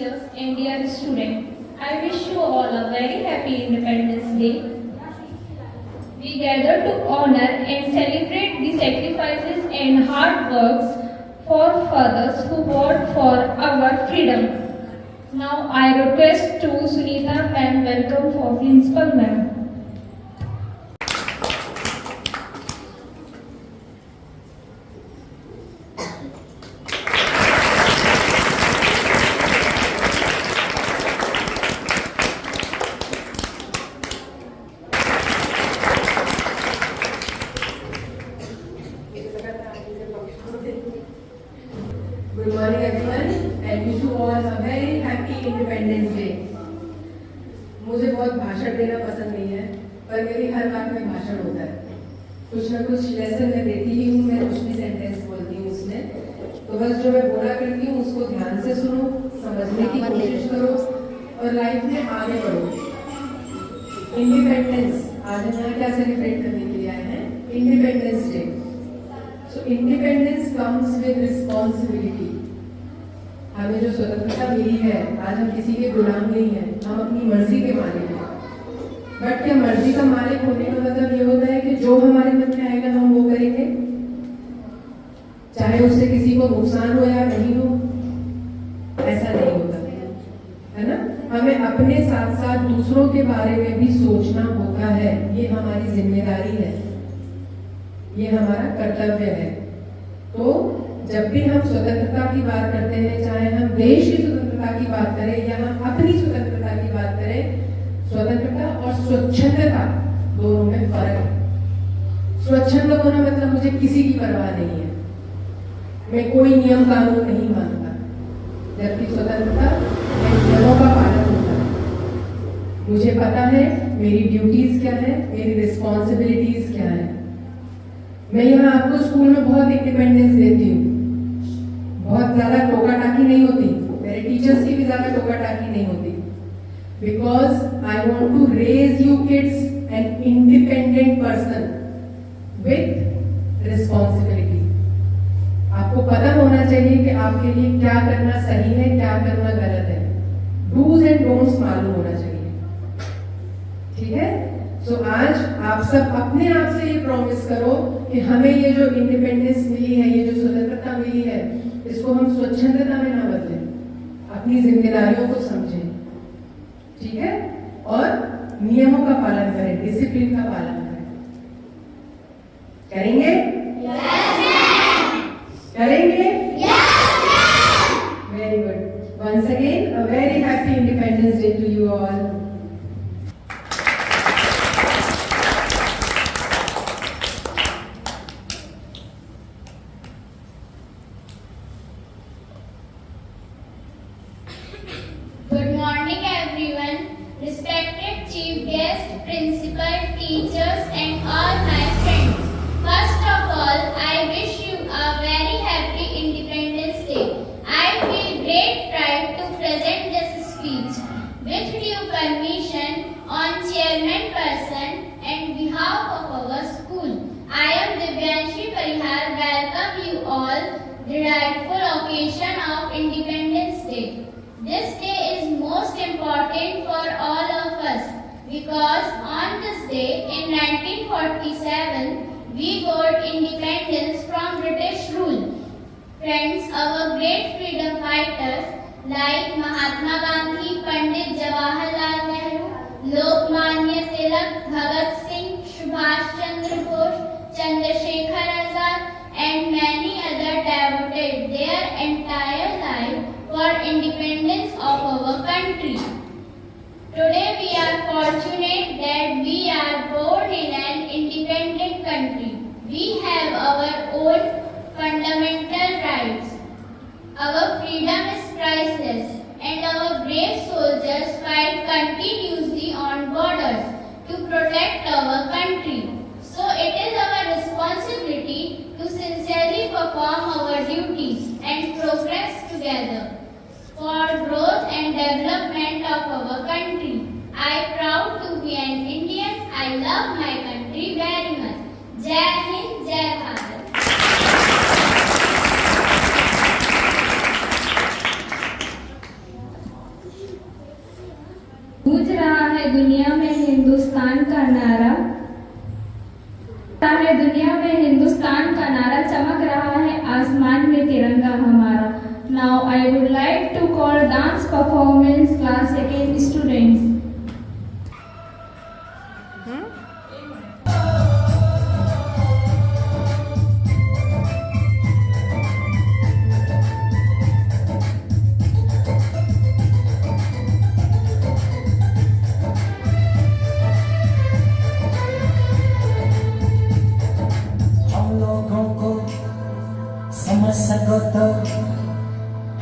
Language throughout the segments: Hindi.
And dear student, I wish you all a very happy Independence Day. We gather to honor and celebrate the sacrifices and hard works for fathers who fought for our freedom. Now I request to Sunita ma'am, welcome for principal ma'am. Good morning everyone and wish you all a very happy Independence Day. मुझे बहुत भाषण देना पसंद नहीं है, पर मेरी हर बात में भाषण होता है। कुछ ना कुछ लेसन मैं देती ही हूँ, मैं कुछ भी सेंटेंस बोलती हूँ उसमें। तो बस जो मैं बोला करती हूँ उसको ध्यान से सुनो, समझने की कोशिश करो और लाइफ में आगे बढ़ो। इंडिपेंडेंस आज हम यहाँ क्या सेलिब्रेट करने के लिए आए हैं? Independence day. So independence comes with responsibility. हमें जो स्वतंत्रता मिली है, आज हम किसी के गुलाम नहीं हैं, हम अपनी मर्जी के मालिक हैं। बट क्या मर्जी का मालिक होने का मतलब ये होता है कि जो हमारे मन में आएगा हम वो करेंगे, चाहे उससे किसी को नुकसान हो या नहीं हो? ऐसा नहीं होता है ना। हमें अपने साथ साथ दूसरों के बारे में भी सोचना होता है, ये हमारी जिम्मेदारी है, ये हमारा कर्तव्य है। तो जब भी हम स्वतंत्रता की बात करते हैं, चाहे हम देश की स्वतंत्रता की बात करें या हम अपनी स्वतंत्रता की बात करें, स्वतंत्रता और स्वच्छंदता दोनों में फर्क है। स्वच्छंद होना मतलब मुझे किसी की परवाह नहीं है, मैं कोई नियम कानून नहीं मानता, जबकि स्वतंत्रता नियमों का पालन होता है। मुझे पता है मेरी ड्यूटीज क्या है, मेरी रिस्पॉन्सिबिलिटीज क्या है। मैं यहाँ आपको स्कूल में बहुत इंडिपेंडेंस देती हूँ, बहुत ज्यादा टोका टाकी नहीं होती, मेरे टीचर्स की भी ज्यादा टोका टाकी नहीं होती, because I want to raise you kids an independent person with responsibility. आपको पता होना चाहिए कि आपके लिए क्या करना सही है, क्या करना गलत है, डूज एंड डोंट्स मालूम होना चाहिए। ठीक है। तो आज आप सब अपने आप से ये प्रॉमिस करो कि हमें ये जो इंडिपेंडेंस मिली है, ये जो स्वतंत्रता मिली है, इसको हम स्वच्छंदता में ना बदलें, अपनी जिम्मेदारियों को समझें। ठीक है। और नियमों का पालन करें, डिसिप्लिन का पालन करें। करेंगे? करेंगे? Very good. Once again a very happy independence day to you all. Good morning everyone, respected chief guest, principal, teachers and all my friends. First of all, I wish you a very happy Independence Day. I feel great pride to present this speech. With due permission, on chairman person and behalf of our school, I am Divyanshi Parihar, welcome you all the rightful occasion of Independence Day. This day is most important for all of us because on this day in 1947 we got independence from British rule. Friends, our great freedom fighters like Mahatma Gandhi, Pandit Jawaharlal Nehru, Lokmanya Tilak, Bhagat Singh, Subhash Chandra Bose, Chandrasekhar Azad and many other devoted their entire life for independence of our country. Today we are fortunate that we are born in an independent country. We have our own fundamental rights. Our freedom is priceless and our brave soldiers fight continuously on borders to protect our country. So it is our responsibility to sincerely perform our duties and progress together for growth and development of our country. I am proud to be an Indian. I love my country very much. Jai Hind, Jai Bharat. है दुनिया में हिंदुस्तान का नारा, दुनिया में हिंदुस्तान का नारा, चमक रहा है आसमान में तिरंगा हमारा। Now I would like to call dance performance class second students.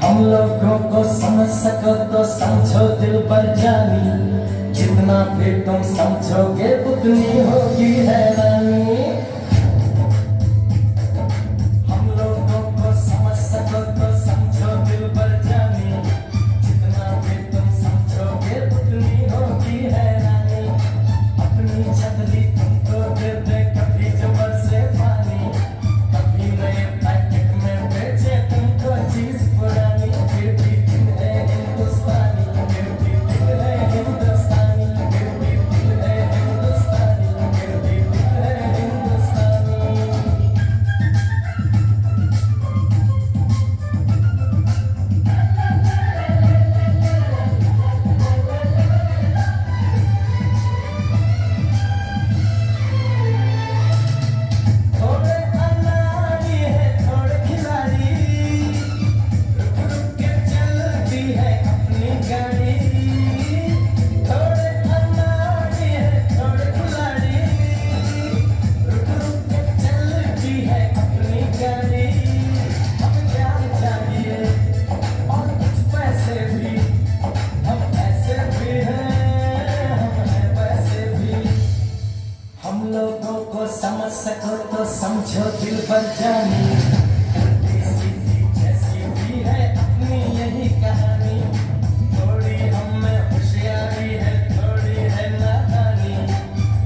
हम लोगों को समझ सको तो समझो दिल पर जानी, जितना भी तुम समझोगे उतनी होगी हैरानी। हम लोगों को समझ सको तो समझो दिल पर जानी, जितना भी तुम समझोगे उतनी होगी हैरानी। अपनी छतरी तुमको दे दे कभी जबर से पानी, कभी नए पैकेट में बेचे तुमको चीज पुरानी। फिर भी दिल है हिंदुस्तानी, फिर भी दिल है हिंदुस्तानी, फिर भी दिल है हिंदुस्तानी, फिर भी दिल है हिंदुस्तानी। थोड़े अनाड़ी है थोड़े खिलाड़ी, रुक रुक के चलती है अपनी गाड़ी। थोड़े अनाड़ी है थोड़े खिलाड़ी, रुक रुक के चलती है अपनी गाड़ी। हम प्यार चाहिए और कुछ पैसे भी, हम ऐसे भी हैं, हम हैं वैसे भी। हम लोगों को समझ सको तो समझो दिल पर जानी, उल्टी सीधी जैसी भी है अपनी यही कहानी। थोड़ी हम में होशियारी है थोड़ी है नादानी,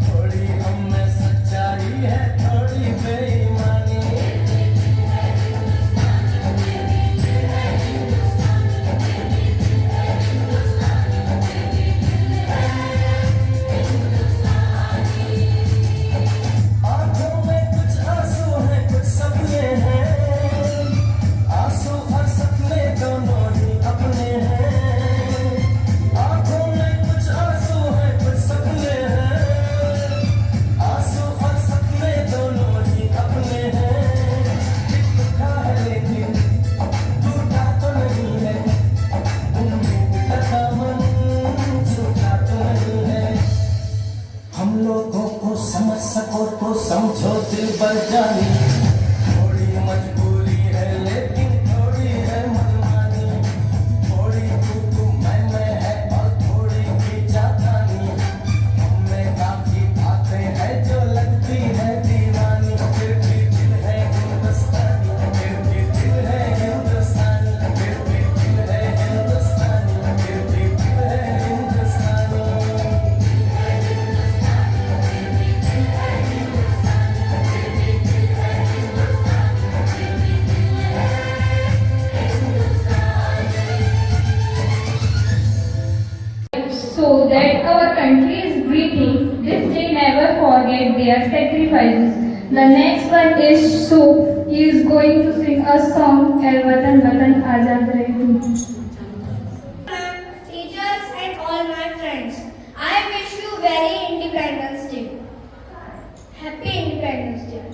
थोड़ी हम में सच्चाई है थोड़ी बेईमानी। आँखों में कुछ आंसू हैं कुछ सपने हैं, आंसू और सपने दोनों ही अपने हैं। आँखों में कुछ आंसू हैं कुछ सपने हैं, आंसू और सपने दोनों ही अपने हैं। दिल दुखा है लेकिन टूटा तो नहीं है, उम्मीद का दामन छूटा तो नहीं है। हम लोगों को समझ सको तो समझो दिल पर जानी, थोड़ी मजबूरी है लेकिन थोड़ी है मनमानी। थोड़ी तू मैं है और थोड़ी की जातानी, हमें काफी बातें हैं जो लगती है दीवानी। फिर भी दिल है हिंदुस्तानी, फिर भी दिल है हिंदुस्तानी, फिर भी दिल है हिंदुस्तानी, फिर भी दिल है हिंदुस्तानी। So that our country is breathing, this day never forget their sacrifices. The next one is Soap. He is going to sing a song, "Ae Watan Watan Azad Rahe Tu." Teachers and all my friends, I wish you very Independence Day. Happy Independence Day.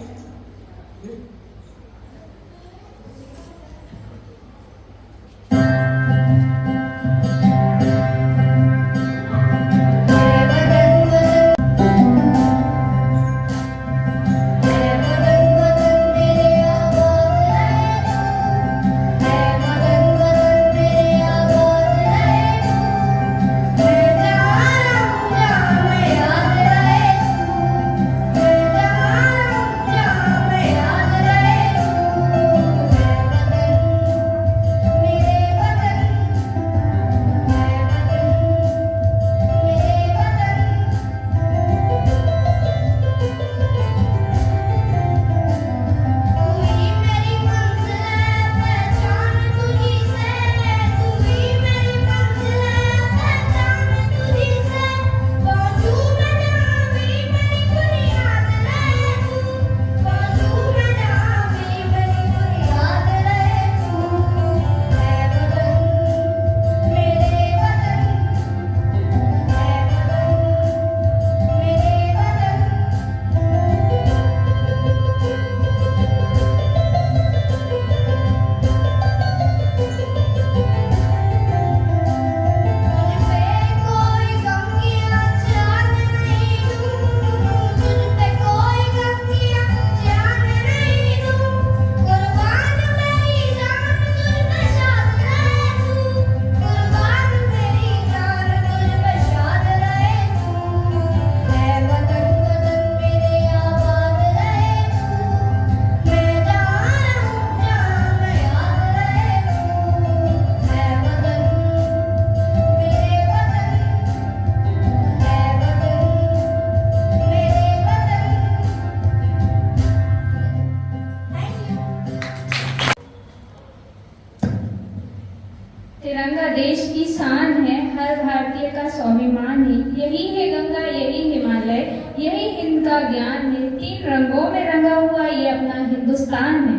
देश की शान है, हर भारतीय का स्वाभिमान है। यही है गंगा, यही हिमालय, यही हिंद का ज्ञान है। 3 रंगों में रंगा हुआ ये अपना हिंदुस्तान है।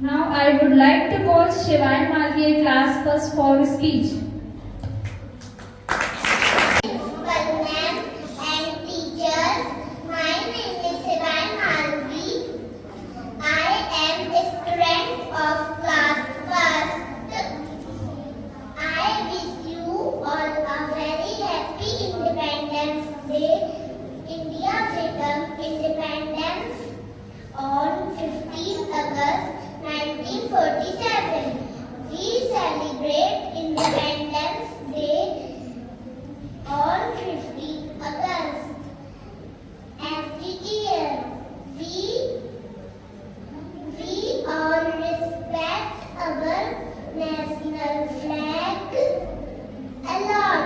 Now I would like to call Shivan Malviya class first for speech. Principal ma'am and teachers, my name is Shivan Malvi. I am a student of class first. I wish you all a very happy Independence Day. India became independence on 15th August 1947. We celebrate Independence Day on 15th August. Every year, we all respect our national flag a lot.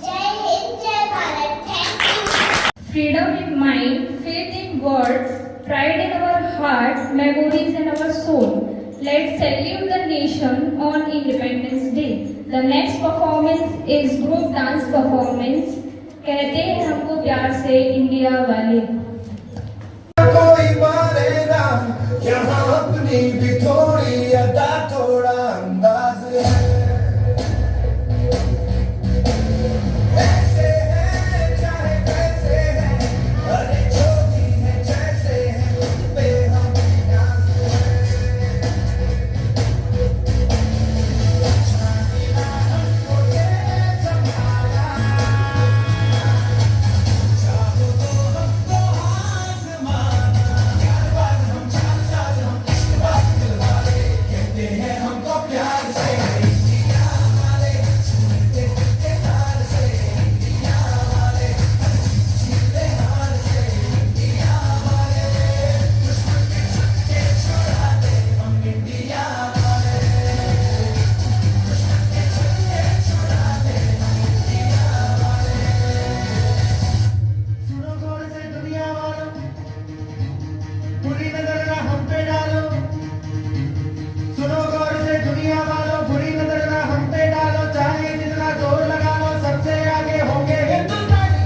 Jai Hind, Jai Bharat. Thank you. Freedom in mind, faith in words, pride in our heart, memories in our soul. Let's salute the nation on Independence Day. The next performance is group dance performance. कहते हैं हमको प्यार से इंडिया वाले। कोई माने ना यहाँ अपनी भी थोड़ी अदा थोड़ा अंदाज है। ऐसे है चाहे कैसे है, अरे जो भी है जैसे है, उस पे हम नाज है। हमको ये संभाला, चाहो तो हमको आज़माना। यार बात हम चाल साज, हम इश्क बात दिल वाले, कहते हैं हमको प्यार से इंडिया वाले, सुनते के तार से इंडिया वाले, जीते हार से इंडिया वाले, दुश्मन के छक्के छुड़ाते हम इंडिया वाले, दुश्मन के छक्के छुड़ाते हम इंडिया वाले। सुनो गौर से दुनिया वालों, बुरी नजर ना हम पे डालो। सुनो गौर से दुनिया वालों, बुरी नजर ना हम पे डालो। चाहे जितना जोर लगा लो, सबसे आगे होंगे हिंदुस्तानी।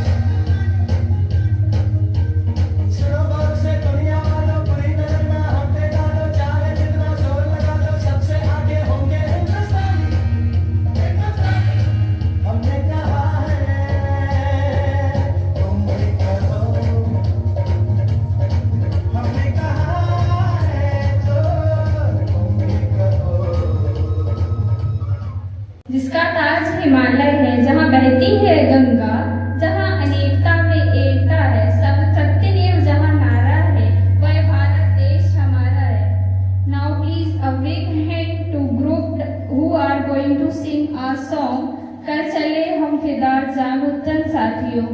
सुनो गौर से दुनिया वालों, बुरी नजर ना हम पे डालो। चाहे जितना जोर लगा लो, सबसे आगे होंगे हिंदुस्तानी। हिंदुस्तानी हमने कहा है, तुम भी करो। हमने कहा है तो तुम भी करो। जिसका ताज हिमालय है, जहाँ बहती है गंगा, जहाँ अनेकता में एकता है, सब सत्यमेव जहाँ नारा है, वह भारत देश हमारा है। Now please a big hand to group who are going to sing our song. कर चले हम फिदा जानुद्दन साथियों।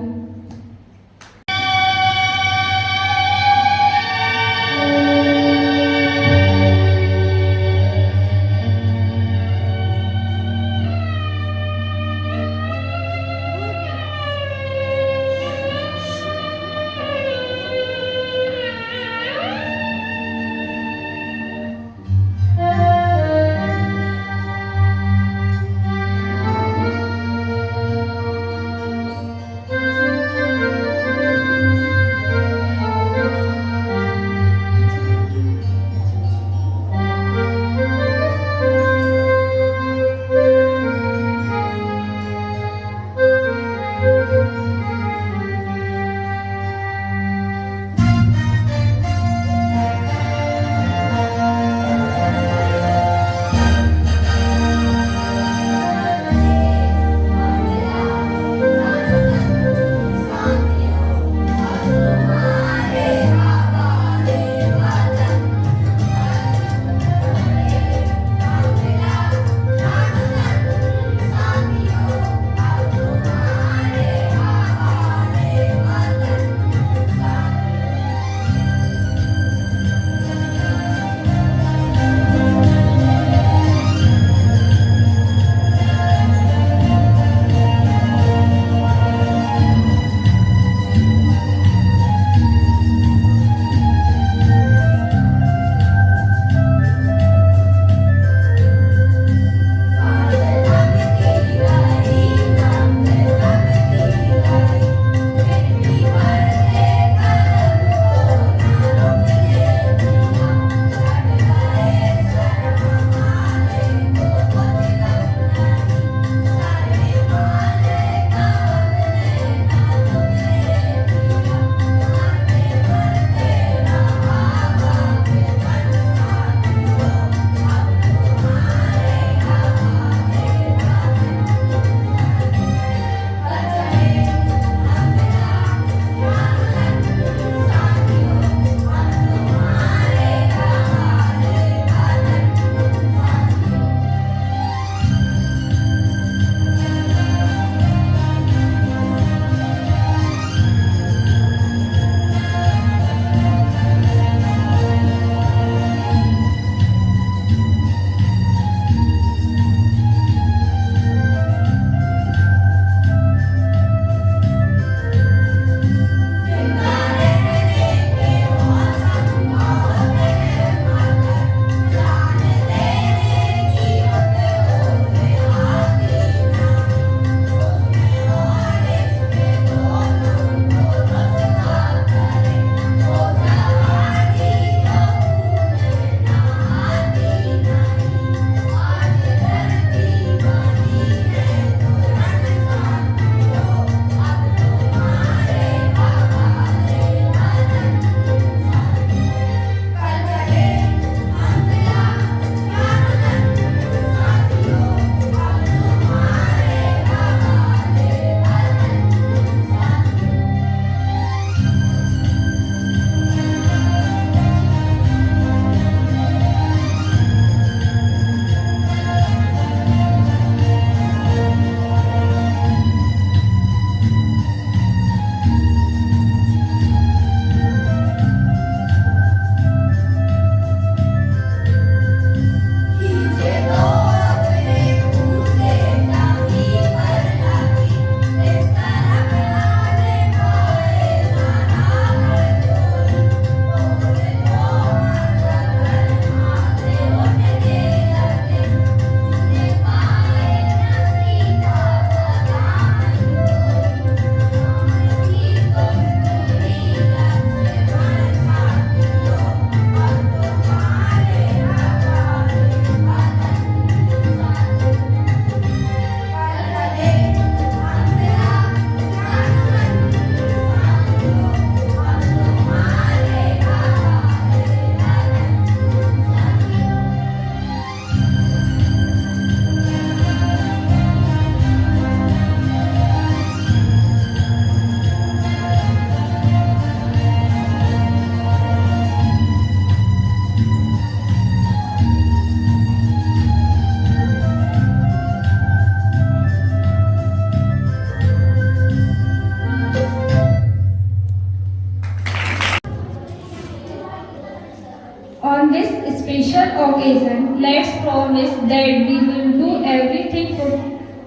occasion, let's promise that we will do everything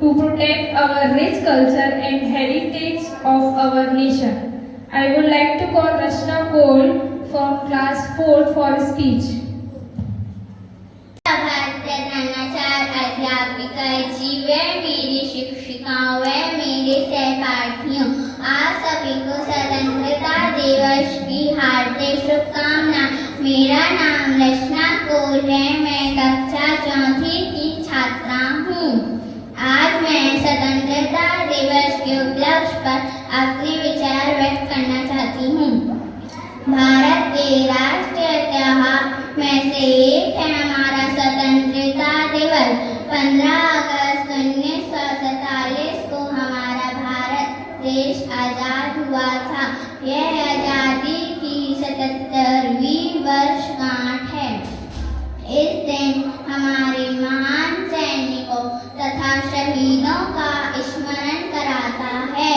to protect our rich culture and heritage of our nation. I would like to call Rashna Cole from class 4 for a speech. अध्यापिका जी व मेरी शिक्षिकाओं व मेरे सहपाठियों, आप सभी को स्वतंत्रता दिवस की हार्दिक शुभकामनाएं। मेरा नाम रचना कौर है, मैं कक्षा 4 की छात्रा हूँ। आज मैं स्वतंत्रता दिवस के उपलक्ष्य पर अपने विचार व्यक्त करना चाहती हूँ। भारत के राष्ट्रीय त्योहार में से एक है हमारा स्वतंत्रता दिवस। 15 अगस्त 1947 को हमारा भारत देश आजाद हुआ था। यह आजादी की 77वीं वर्षगांठ है। इस दिन हमारे महान सैनिकों तथा शहीदों का स्मरण कराता है।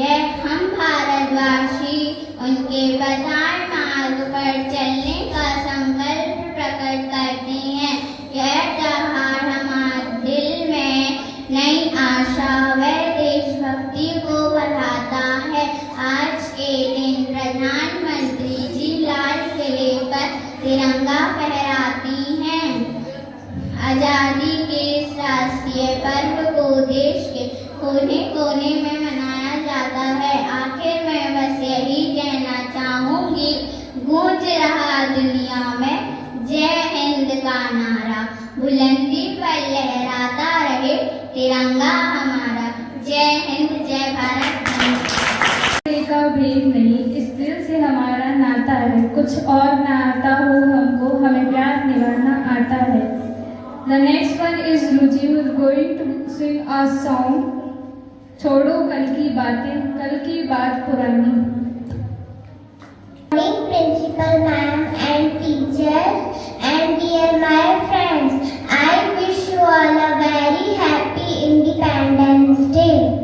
यह हम भारतवासी उनके बताए मार्ग पर चलने का संकल्प प्रकट करते हैं। यह त्योहार हमारे दिल में नई आशा व देशभक्ति को बढ़ाता है। आज के दिन प्रधानमंत्री जी लाल किले पर तिरंगा फहराती हैं। आजादी के इस राष्ट्रीय पर्व को देश के कोने कोने में मनाया जाता है। आखिर मैं बस यही कहना चाहूंगी, गूंज रहा दुनिया में जय हिंद का नारा, बुलंदी पर लहराता रहे तिरंगा हमारा। जय हिंद, जय भारत। का भेद नहीं, इस दिल से हमारा नाता है। कुछ और ना आता हो हमको, हमें प्यार निभाना आता है। The next one is Ruji, who is going to sing a song, छोड़ो कल की बातें, कल की बात पुरानी। Morning, Principal Ma'am and teachers, and dear my friends, I wish you all a very happy Independence Day.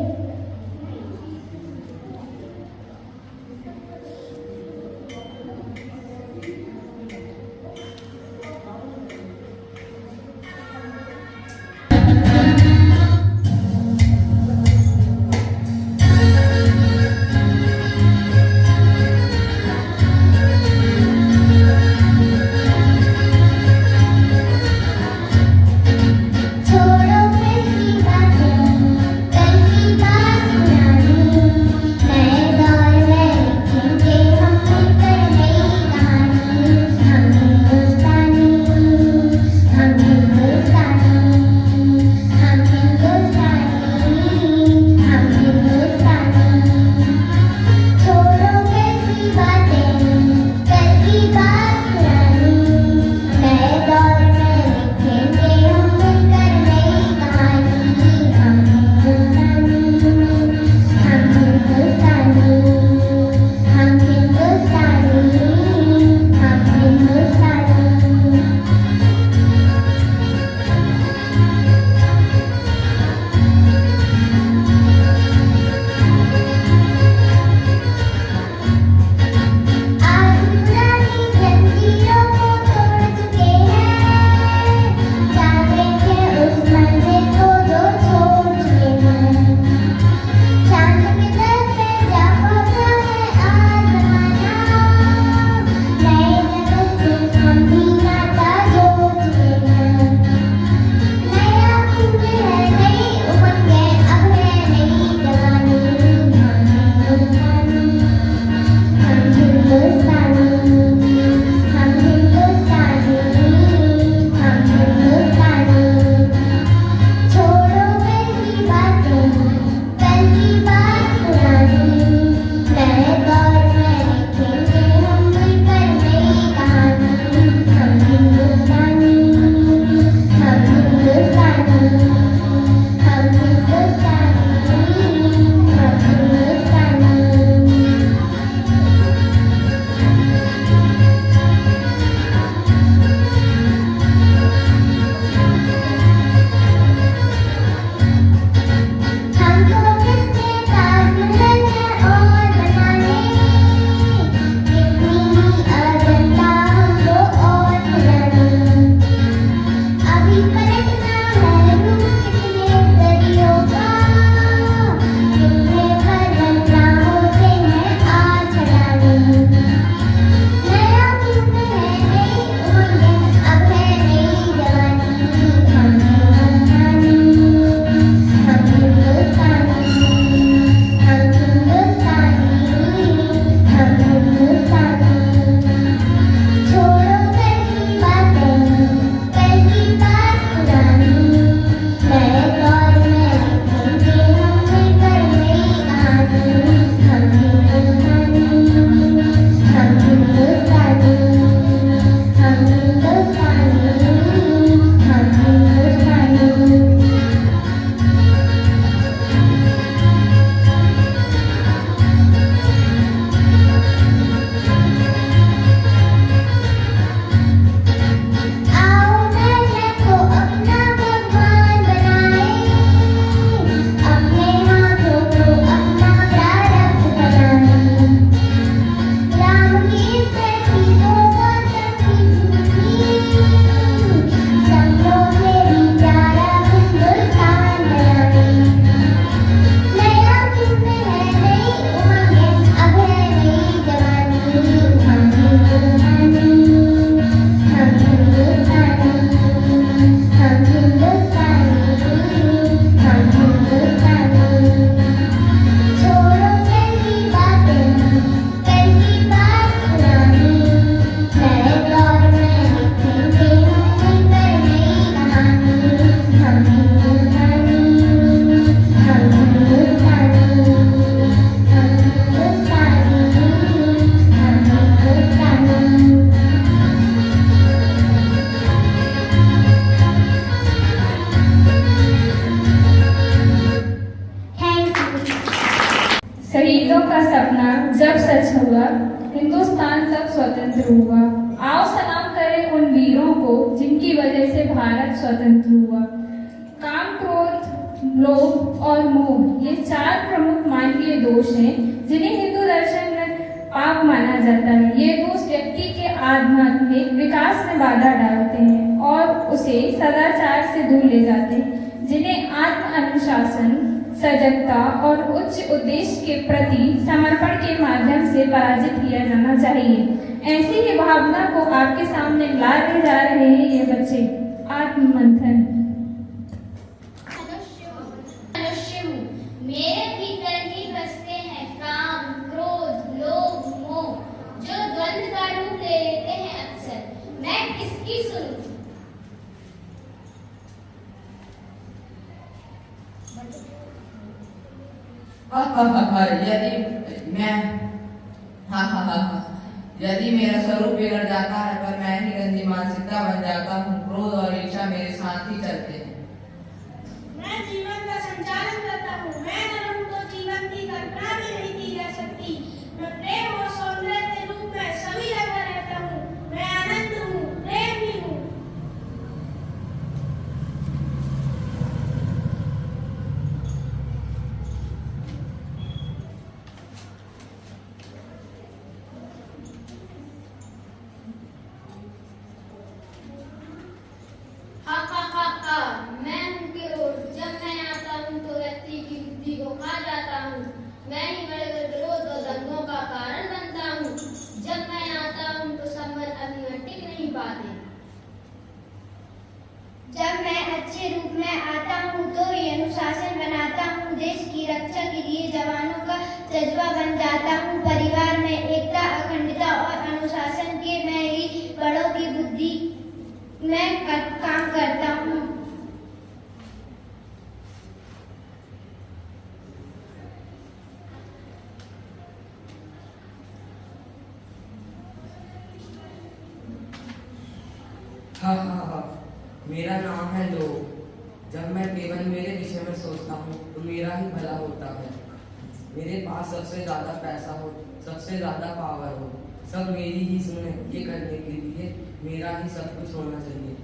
सपना जब सच हुआ, हिंदुस्तान तब स्वतंत्र हुआ। आओ सलाम करें उन वीरों को जिनकी वजह से भारत स्वतंत्र हुआ। काम, क्रोध, लोभ और मोह ये 4 प्रमुख मानवीय दोष हैं जिन्हें हिंदू दर्शन में पाप माना जाता है। ये दोष व्यक्ति के आध्यात्मिक विकास में बाधा डालते हैं और उसे सदाचार से दूर ले जाते हैं, जिन्हें आत्म अनुशासन, सजगता और उच्च उद्देश्य के प्रति समर्पण के माध्यम से पराजित किया जाना चाहिए। ऐसी ही भावना को आपके सामने लाने जा रहे हैं ये बच्चे। आत्ममंथन। मनुष्य हूँ, मेरे भीतर ही बसते हैं काम, क्रोध, लोभ, मोह, जो द्वंद्व का रूप ले लेते हैं अक्सर। मैं किसकी सुनूं? यदि मेरा स्वरूप बिगड़ जाता है पर मैं ही गंदी मानसिकता बन जाता हूँ, क्रोध और इच्छा मेरे साथ ही चलते हैं। मैं जीवन का संचालन करता हूँ, मैं न रहूं तो जीवन की कल्पना भी नहीं की जा सकती। मैं प्रेम और सौंदर्य के रूप में सभी जगह रहता हूँ। मैं आनंद हूँ, प्रेम भी हूँ। मैं हूँ क्रोध। जब मैं आता हूँ तो व्यक्ति की बुद्धि को खा जाता हूँ। मैं ही बड़े विरोध और दंगों का कारण बनता हूँ। जब मैं आता हूँ तो संबंध अभी टिक नहीं पाते। जब मैं अच्छे रूप में आता हूँ तो ही अनुशासन बनाता हूँ। देश की रक्षा के लिए जवानों का जज्बा बन जाता हूँ। परिवार में एकता, अखंडता और अनुशासन के मैं ही बड़ों की बुद्धि में काम करता हूँ। मेरा नाम है लोभ। जब मैं केवल मेरे विषय में सोचता हूँ तो मेरा ही भला होता है। मेरे पास सबसे ज्यादा पैसा हो, सबसे ज्यादा पावर हो, सब मेरी ही सुने, ये करने के लिए मेरा ही सब कुछ होना चाहिए।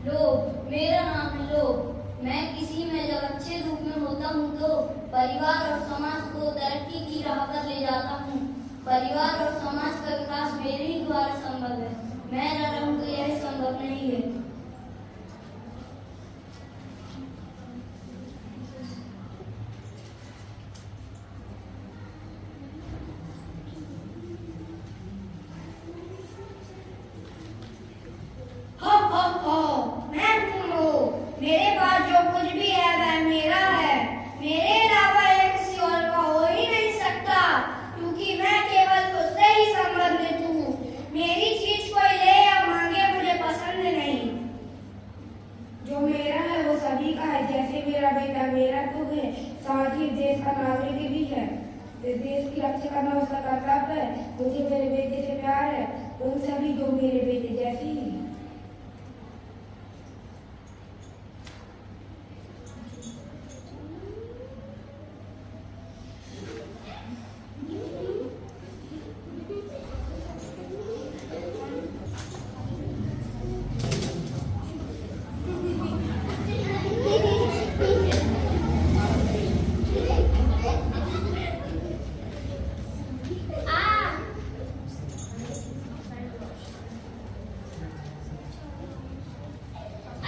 लोभ। मेरा नाम है लोभ। मैं किसी में जब अच्छे रूप में होता हूँ तो परिवार और समाज को तरक्की की राह पर ले जाता हूँ। परिवार और समाज का विकास मेरे ही द्वारा संभव है। मैं न रहूं तो यह संभव नहीं है। मैं हूँ लोभ। मेरे पास जो कुछ भी है वह मेरा है। मेरे अलावा यह किसी और का हो ही नहीं सकता, क्योंकि मैं केवल खुद से ही संबंधित हूँ। मेरी चीज कोई ले या मांगे मुझे पसंद नहीं। जो मेरा है वो सभी का है। जैसे मेरा बेटा मेरा तो है, साथ ही देश का नागरिक भी है। देश की रक्षा करना उसका कर्तव्य है। मुझे मेरे बेटे से प्यार है, उन सभी जो मेरे बेटे जैसे ही हैं।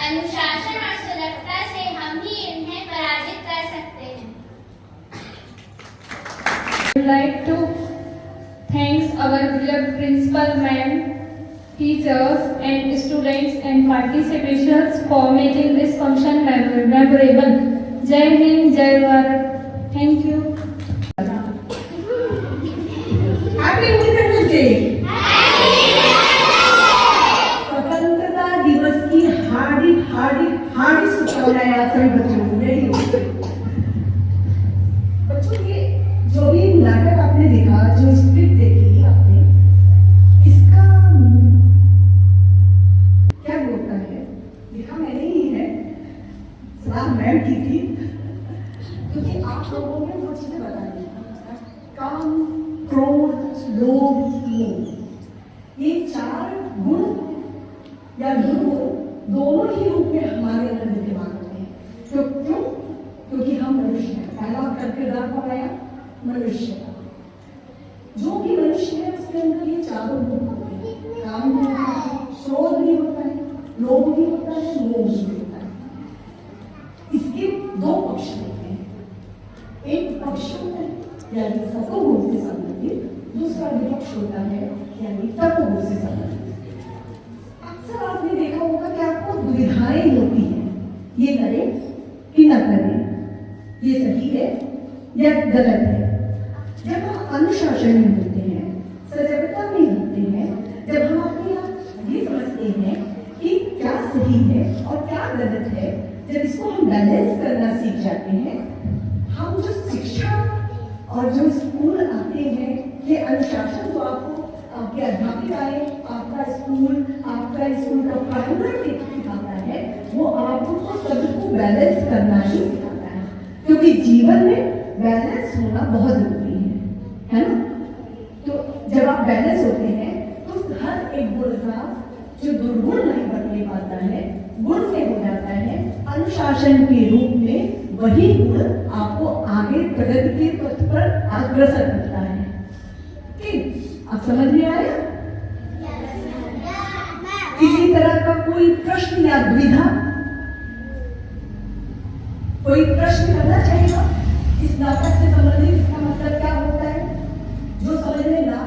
अनुशासन और सजगता से हम ही इन्हें पराजित कर सकते हैं। I would like to thank our beloved principal ma'am, teachers and students and participants for making this function memorable. Jai Hind, Jai Bharat. Thank you. Happy Independence Day. स्वतंत्रता दिवस की हार्दिक शुभकामनाएं आप सभी बच्चों को। रेडी हो बच्चों, ये जो भी नाटक आपने देखा, जो स्क्रिप्ट देखी आपने, इसका क्या बोलता है? लिखा मैंने ही है, सलाह मैम की थी, क्योंकि आप लोगों ने वो चीजें बताई। काम, क्रोध, लोभ, मोह, ये 4 गुण या दुर्गुण दोनों ही रूप में हमारे अंदर विद्यमान होते हैं। क्यों? क्योंकि हम मनुष्य हैं। पहला किरदार कौन आया? मनुष्य का। जो भी मनुष्य है उसके अंदर ये 4 गुण होते हैं। काम भी होता है, क्रोध भी होता है, लोभ भी होता है, मोह भी होता है। इसके 2 पक्ष होते हैं। एक पक्ष होता है यानी सतोगुण से संबंधित, दूसरा विपक्ष होता है यानी तपोगुण से संबंधित। अक्सर आपने देखा होगा कि आपको दुविधाएं होती हैं, ये करें कि न करें, ये सही है या गलत है। जब हम अनुशासन में होते हैं, सजगता में होते हैं, जब हम अपने आप ये समझते हैं कि क्या सही है और क्या गलत है, जब इसको हम बैलेंस करना सीख जाते हैं, हम जो शिक्षा और जो स्कूल आते हैं, ये अनुशासन तो आपको आपके अध्यापिकाएं, आपका स्कूल का प्राइमरी सिखाता है, वो आपको सबको बैलेंस करना ही सिखाता है। क्योंकि जीवन में बैलेंस होना बहुत जरूरी है ना? तो जब आप बैलेंस होते हैं तो हर एक गुण का जो दुर्गुण नहीं बदले पाता है, गुण में हो जाता है, अनुशासन के रूप में वही गुण आपको आगे प्रगति के पथ पर अग्रसर करता है। ठीक, आप समझ में आया? किसी तरह का कोई प्रश्न या दुविधा, कोई प्रश्न करना चाहेगा इस नाटक से संबंधित? इसका मतलब क्या होता है? जो समझ में ना